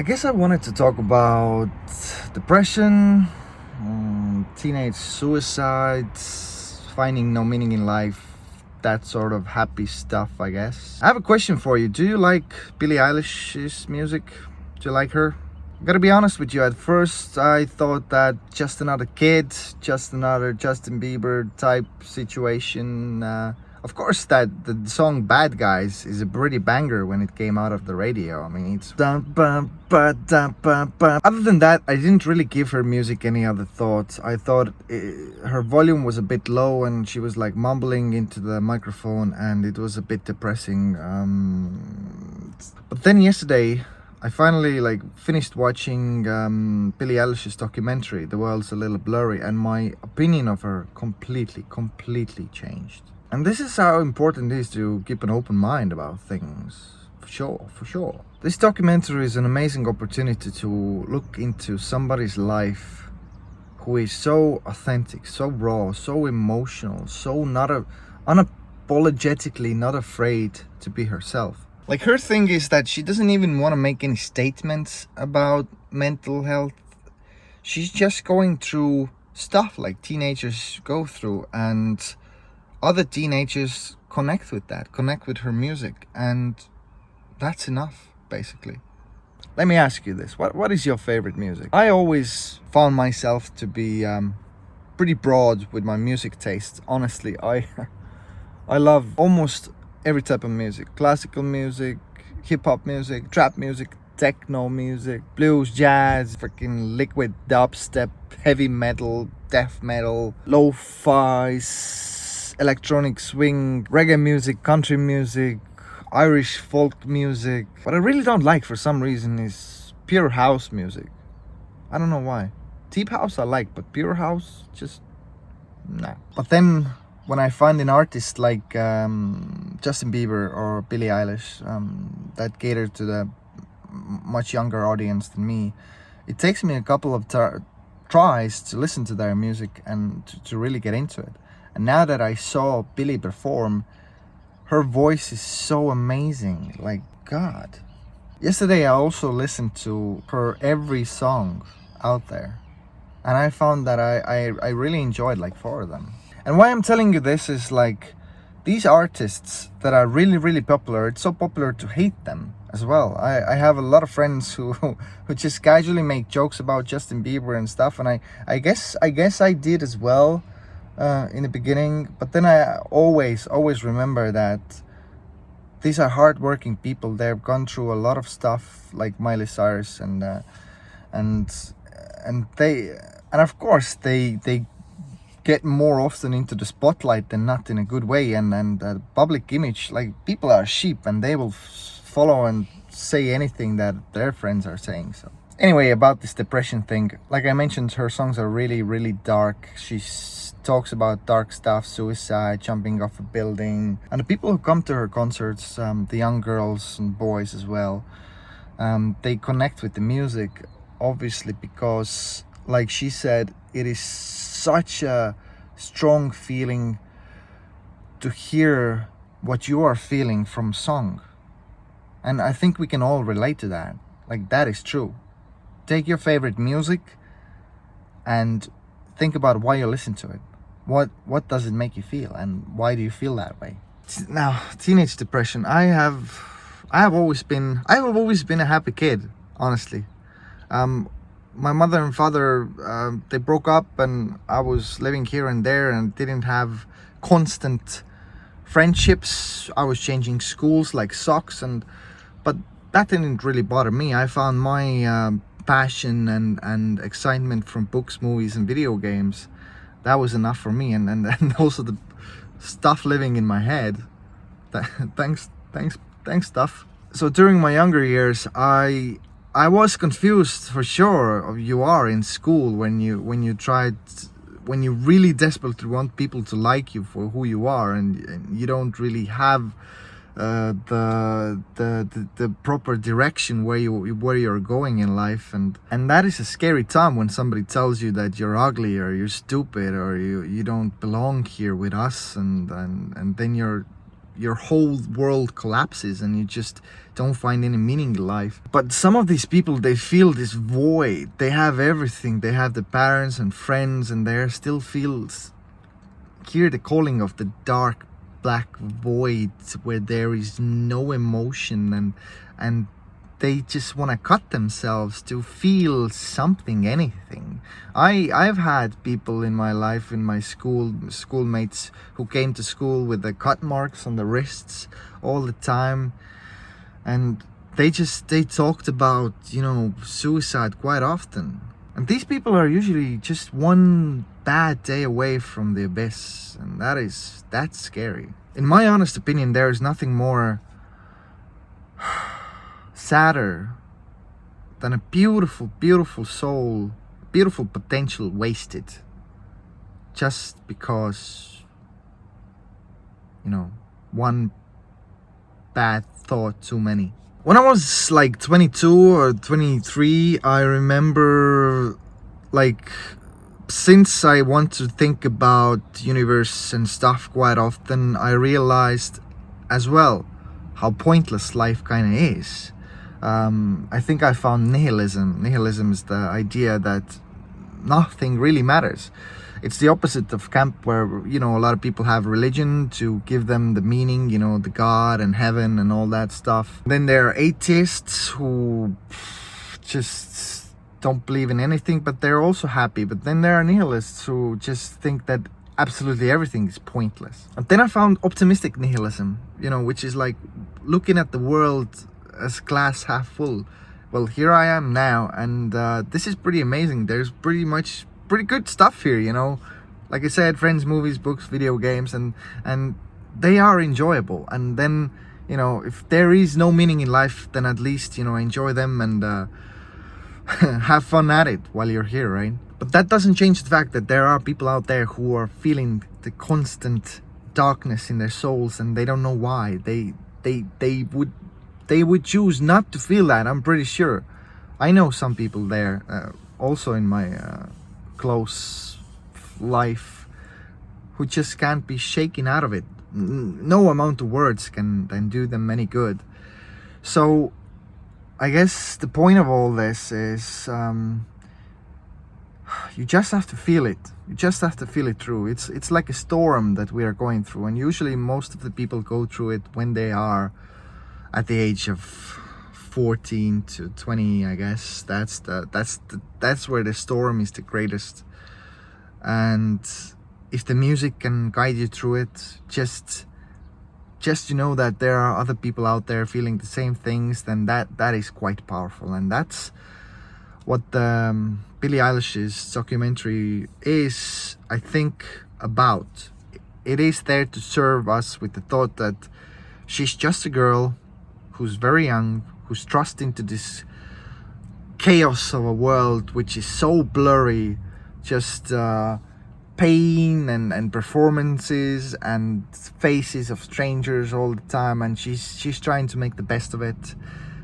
I guess I wanted to talk about depression, teenage suicide, finding no meaning in life, that sort of happy stuff, I guess. I have a question for you. Do you like Billie Eilish's music? Do you like her? Gotta be honest with you, at first I thought that just another kid, just another Justin Bieber type situation. Of course, that the song "Bad Guys" is a pretty banger when it came out of the radio. I mean, it's dum bum ba dum bum bum. Other than that, I didn't really give her music any other thought. I thought her volume was a bit low and she was like mumbling into the microphone, and it was a bit depressing. But then yesterday, I finally finished watching Billie Eilish's documentary, "The World's a Little Blurry," and my opinion of her completely changed. And this is how important it is to keep an open mind about things. For sure. This documentary is an amazing opportunity to look into somebody's life who is so authentic, so raw, so emotional, so unapologetically not afraid to be herself. Like, her thing is that she doesn't even want to make any statements about mental health. She's just going through stuff like teenagers go through, and other teenagers connect with her music, and that's enough, basically. Let me ask you this. What is your favorite music? I always found myself to be pretty broad with my music taste. Honestly, I love almost every type of music. Classical music, hip-hop music, trap music, techno music, blues, jazz, freaking liquid dubstep, heavy metal, death metal, lo-fi, electronic swing, reggae music, country music, Irish folk music. What I really don't like for some reason is pure house music. I don't know why. Deep house I like, but pure house, just nah. But then when I find an artist like Justin Bieber or Billie Eilish that cater to the much younger audience than me, it takes me a couple of tries to listen to their music and to really get into it. And now that I saw Billie perform, her voice is so amazing. Like, God. Yesterday I also listened to her every song out there, and I found that I really enjoyed like 4 of them. And why I'm telling you this is, like, these artists that are really popular, it's so popular to hate them as well. I have a lot of friends who just casually make jokes about Justin Bieber and stuff, and I guess I did as well in the beginning. But then I always remember that these are hardworking people. They've gone through a lot of stuff, like Miley Cyrus, and of course they get more often into the spotlight than not, in a good way, and public image, like, people are sheep and they will follow and say anything that their friends are saying. So anyway, about this depression thing, like I mentioned, her songs are really dark. She talks about dark stuff, suicide, jumping off a building, and the people who come to her concerts, the young girls and boys as well, they connect with the music, obviously, because, like she said, it is such a strong feeling to hear what you are feeling from song. And I think we can all relate to that. Like, that is true. Take your favorite music and think about why you listen to it. What does it make you feel, and why do you feel that way? Now, teenage depression. I have always been a happy kid, honestly. My mother and father, they broke up, and I was living here and there and didn't have constant friendships. I was changing schools like socks, but that didn't really bother me. I found my passion and excitement from books, movies, and video games. That was enough for me, and also the stuff living in my head. Thanks stuff. So during my younger years, I was confused, for sure. You are in school when you really desperately want people to like you for who you are, and you don't really have the proper direction where you're going in life, and that is a scary time when somebody tells you that you're ugly or you're stupid or you don't belong here with us, and then you're your whole world collapses and you just don't find any meaning in life. But some of these people, they feel this void. They have everything. They have the parents and friends, and they still hear the calling of the dark black void where there is no emotion, and they just want to cut themselves to feel something, anything. I've had people in my life, in my schoolmates, who came to school with the cut marks on the wrists all the time, and they talked about, suicide quite often. And these people are usually just one bad day away from the abyss, and that's scary. In my honest opinion, there is nothing more sadder than a beautiful soul, beautiful potential wasted just because, one bad thought too many. When I was like 22 or 23, I remember, since I want to think about universe and stuff quite often, I realized as well how pointless life kind of is. I think I found nihilism. Nihilism is the idea that nothing really matters. It's the opposite of camp, where, a lot of people have religion to give them the meaning, the God and heaven and all that stuff. Then there are atheists who just don't believe in anything, but they're also happy. But then there are nihilists who just think that absolutely everything is pointless. And then I found optimistic nihilism, which is like looking at the world as glass half full. Well, here I am now, and this is pretty amazing. There's pretty good stuff here, like I said, friends, movies, books, video games, and they are enjoyable. And then, if there is no meaning in life, then at least, enjoy them and have fun at it while you're here, right? But that doesn't change the fact that there are people out there who are feeling the constant darkness in their souls, and they don't know why. They would choose not to feel that, I'm pretty sure. I know some people there, also in my close life, who just can't be shaken out of it. No amount of words can do them any good. So I guess the point of all this is, you just have to feel it. You just have to feel it through. It's like a storm that we are going through, and usually most of the people go through it when they are at the age of 14 to 20, I guess. That's where the storm is the greatest. And if the music can guide you through it, just know that there are other people out there feeling the same things, then that is quite powerful. And that's what Billie Eilish's documentary is, I think, about. It is there to serve us with the thought that she's just a girl who's very young, who's thrust into this chaos of a world which is so blurry, just pain and performances and faces of strangers all the time, and she's trying to make the best of it.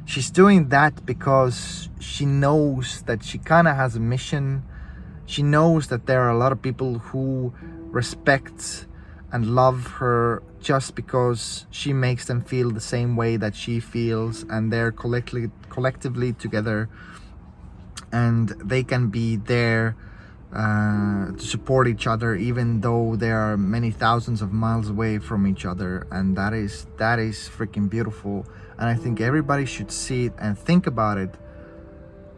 She's doing that because she knows that she kind of has a mission. She knows that there are a lot of people who respect and love her just because she makes them feel the same way that she feels, and they're collectively together, and they can be there to support each other, even though they are many thousands of miles away from each other. And that is freaking beautiful. And I think everybody should see it and think about it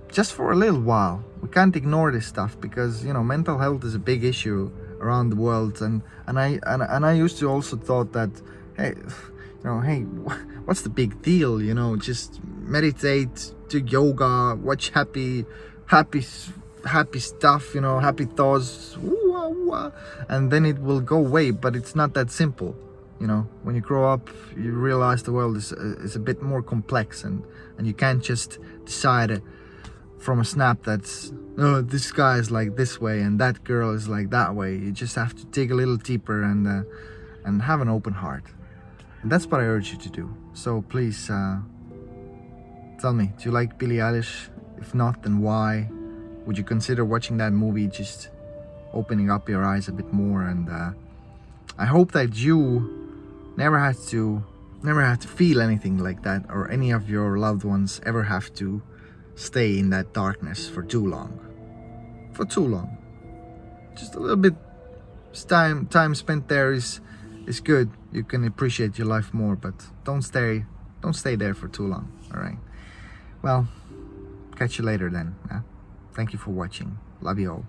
just for a little while. We can't ignore this stuff because, mental health is a big issue around the world. And I used to also thought that, hey, what's the big deal? Just meditate, do yoga, watch happy stuff, happy thoughts, and then it will go away. But it's not that simple. When you grow up, you realize the world is a bit more complex, and you can't just decide from a snap that's, oh, this guy is like this way and that girl is like that way. You just have to dig a little deeper and have an open heart. And that's what I urge you to do. So please tell me, do you like Billie Eilish? If not, then why? Would you consider watching that movie, just opening up your eyes a bit more? And I hope that you never have to feel anything like that, or any of your loved ones ever have to stay in that darkness for too long. Just a little bit time spent there is good. You can appreciate your life more, but don't stay there for too long. All right, well, catch you later then. Thank you for watching. Love you all.